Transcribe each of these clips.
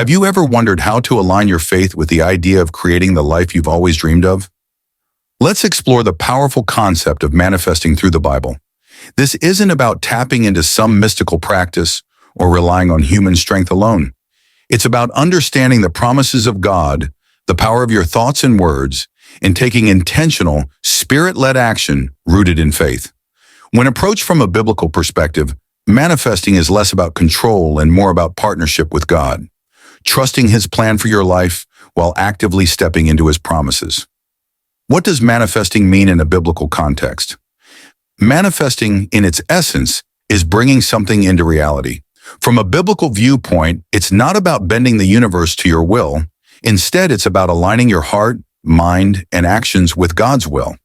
Have you ever wondered how to align your faith with the idea of creating the life you've always dreamed of? Let's explore the powerful concept of manifesting through the Bible. This isn't about tapping into some mystical practice or relying on human strength alone. It's about understanding the promises of God, the power of your thoughts and words, and taking intentional, spirit-led action rooted in faith. When approached from a biblical perspective, manifesting is less about control and more about partnership with God, trusting His plan for your life while actively stepping into His promises. What does manifesting mean in a biblical context? Manifesting, in its essence, is bringing something into reality. From a biblical viewpoint, it's not about bending the universe to your will. Instead, it's about aligning your heart, mind, and actions with God's will.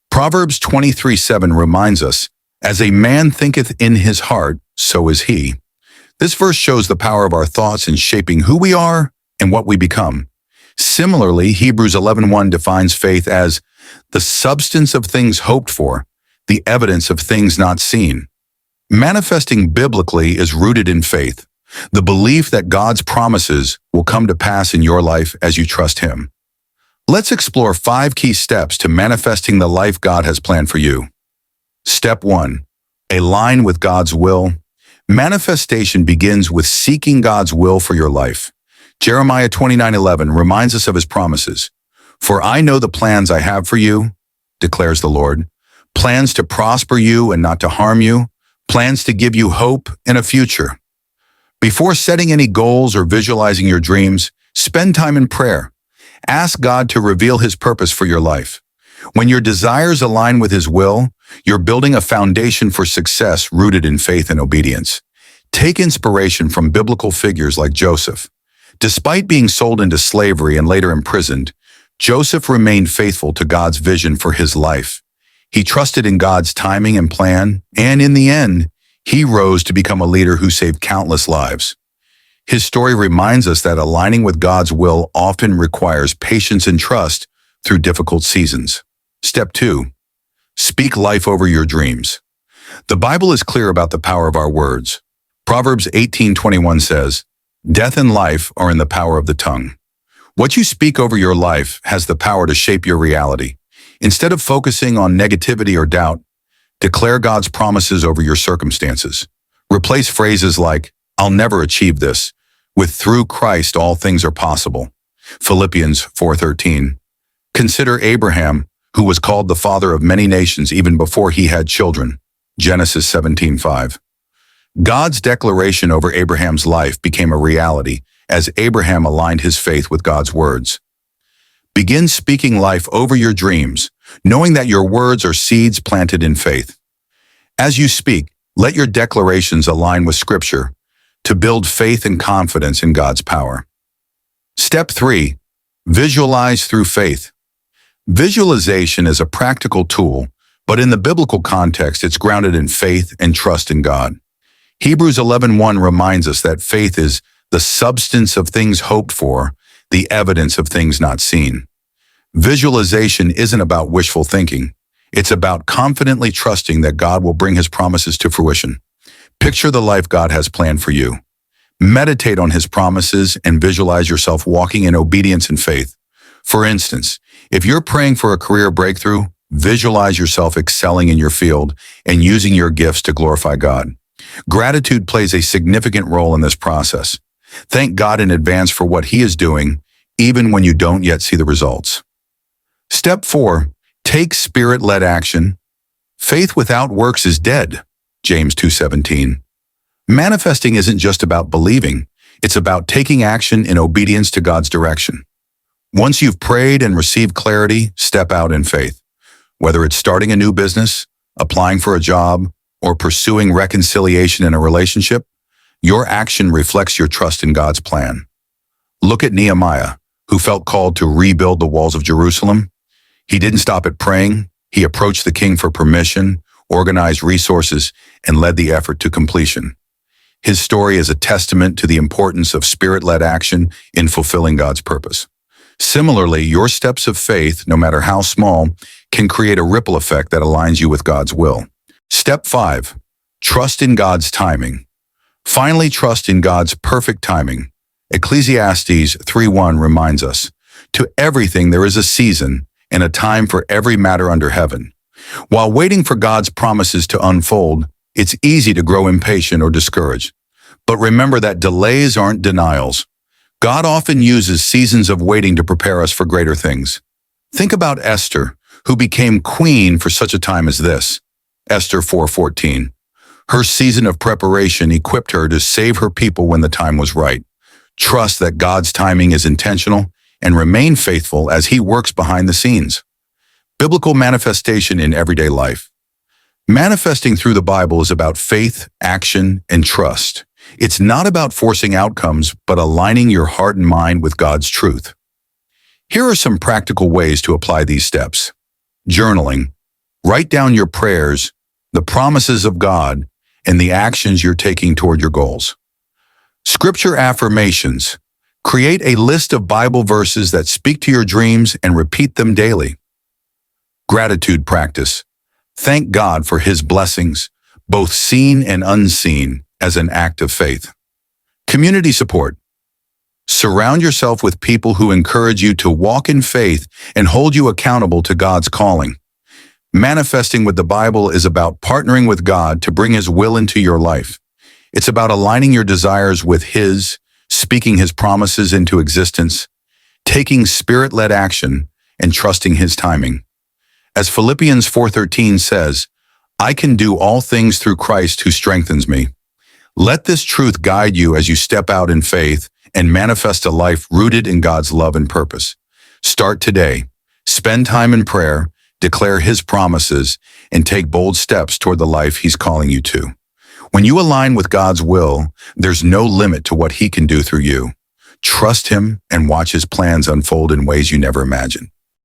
Proverbs 23:7 reminds us, "As a man thinketh in his heart, so is he." This verse shows the power of our thoughts in shaping who we are and what we become. Similarly, Hebrews 11:1 defines faith as the substance of things hoped for, the evidence of things not seen. Manifesting biblically is rooted in faith, the belief that God's promises will come to pass in your life as you trust Him. Let's explore 5 key steps to manifesting the life God has planned for you. Step 1. Align with God's will. Manifestation begins with seeking God's will for your life. Jeremiah 29:11 reminds us of His promises. "For I know the plans I have for you, declares the Lord, plans to prosper you and not to harm you, plans to give you hope and a future." Before setting any goals or visualizing your dreams, spend time in prayer. Ask God to reveal His purpose for your life. When your desires align with His will, you're building a foundation for success rooted in faith and obedience. Take inspiration from biblical figures like Joseph. Despite being sold into slavery and later imprisoned, Joseph remained faithful to God's vision for his life. He trusted in God's timing and plan, and in the end, he rose to become a leader who saved countless lives. His story reminds us that aligning with God's will often requires patience and trust through difficult seasons. Step 2. Speak life over your dreams. The Bible is clear about the power of our words. Proverbs 18:21 says, "Death and life are in the power of the tongue." What you speak over your life has the power to shape your reality. Instead of focusing on negativity or doubt, declare God's promises over your circumstances. Replace phrases like, "I'll never achieve this," with "Through Christ all things are possible." Philippians 4:13. Consider Abraham, who was called the father of many nations even before he had children. Genesis 17:5. God's declaration over Abraham's life became a reality as Abraham aligned his faith with God's words. Begin speaking life over your dreams, knowing that your words are seeds planted in faith. As you speak, let your declarations align with Scripture to build faith and confidence in God's power. Step 3. Visualize through faith. Visualization is a practical tool, but in the biblical context, it's grounded in faith and trust in God. Hebrews 11:1 reminds us that faith is the substance of things hoped for, the evidence of things not seen. Visualization isn't about wishful thinking. It's about confidently trusting that God will bring His promises to fruition. Picture the life God has planned for you. Meditate on His promises and visualize yourself walking in obedience and faith. For instance, if you're praying for a career breakthrough, visualize yourself excelling in your field and using your gifts to glorify God. Gratitude plays a significant role in this process. Thank God in advance for what He is doing, even when you don't yet see the results. Step 4. Take Spirit-led action. Faith without works is dead. James 2:17. Manifesting isn't just about believing. It's about taking action in obedience to God's direction. Once you've prayed and received clarity, step out in faith. Whether it's starting a new business, applying for a job, or pursuing reconciliation in a relationship, your action reflects your trust in God's plan. Look at Nehemiah, who felt called to rebuild the walls of Jerusalem. He didn't stop at praying. He approached the king for permission, organized resources, and led the effort to completion. His story is a testament to the importance of Spirit-led action in fulfilling God's purpose. Similarly, your steps of faith, no matter how small, can create a ripple effect that aligns you with God's will. Step 5. Trust in God's timing. Finally, trust in God's perfect timing. Ecclesiastes 3:1 reminds us, "To everything there is a season and a time for every matter under heaven." While waiting for God's promises to unfold, it's easy to grow impatient or discouraged. But remember that delays aren't denials. God often uses seasons of waiting to prepare us for greater things. Think about Esther, who became queen for such a time as this. Esther 4:14. Her season of preparation equipped her to save her people when the time was right. Trust that God's timing is intentional and remain faithful as He works behind the scenes. Biblical manifestation in everyday life. Manifesting through the Bible is about faith, action, and trust. It's not about forcing outcomes, but aligning your heart and mind with God's truth. Here are some practical ways to apply these steps. Journaling. Write down your prayers, the promises of God, and the actions you're taking toward your goals. Scripture affirmations. Create a list of Bible verses that speak to your dreams and repeat them daily. Gratitude practice. Thank God for His blessings, both seen and unseen, as an act of faith. Community support. Surround yourself with people who encourage you to walk in faith and hold you accountable to God's calling. Manifesting with the Bible is about partnering with God to bring His will into your life. It's about aligning your desires with His, speaking His promises into existence, taking Spirit-led action, and trusting His timing. As Philippians 4:13 says, "I can do all things through Christ who strengthens me." Let this truth guide you as you step out in faith and manifest a life rooted in God's love and purpose. Start today. Spend time in prayer, declare His promises, and take bold steps toward the life He's calling you to. When you align with God's will, there's no limit to what He can do through you. Trust Him and watch His plans unfold in ways you never imagined.